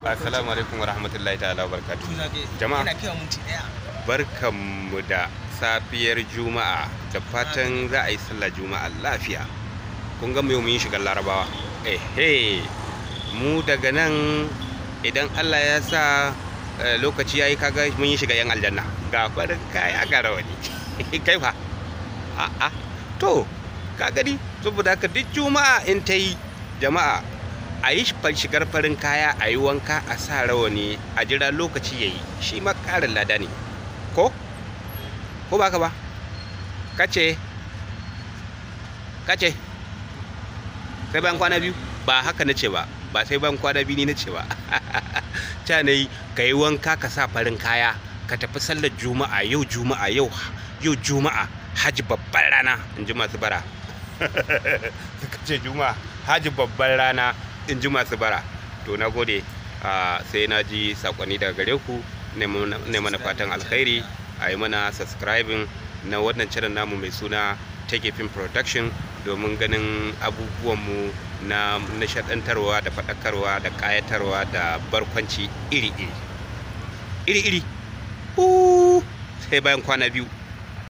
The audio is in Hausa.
Assalamu alaikum wa rahmatullahi ta'ala wa barakatuh. Jama'a barkanmu da safiyar Juma'a, da fatan za a yi sallah Juma'a lafiya. Kun ga mu yi shigar Larabawa. Mu daga nan idan Allah ya sa lokaci yayi kaga mun yi shiga yan aljanna. Ga farin kaya ga rawani. Kai fa? A'a. To, ka gani saboda haka duk Juma'a in ta yi jama'a a yi shigar farin kaya, a yi wanka, a sa rawani, a jira lokaci ya yi, shi ma ƙarin lada ne ko ba ka ba? Kace sai bayan kwana biyu? Ba haka na ce ba, ba sai bayan kwana biyu ni na ce ba. Ta ne ka yi wanka, ka sa farin kaya, ka tafi sallar Juma'a. Yau Juma'a Haji babbar rana, in ji masu bara. Suka ce Juma'a Haji babbar rana, in ji masu bara. To na gode, sai na ji sakonni daga gare ku, ne mana fatan alkhairi. A yi mana subscribing na wannan channel namu mai suna Tage Production, domin ganin abubuwanmu na nishadantarwa da faɗakarwa da ƙayatarwa da barkwanci iri-iri sai bayan kwana biyu.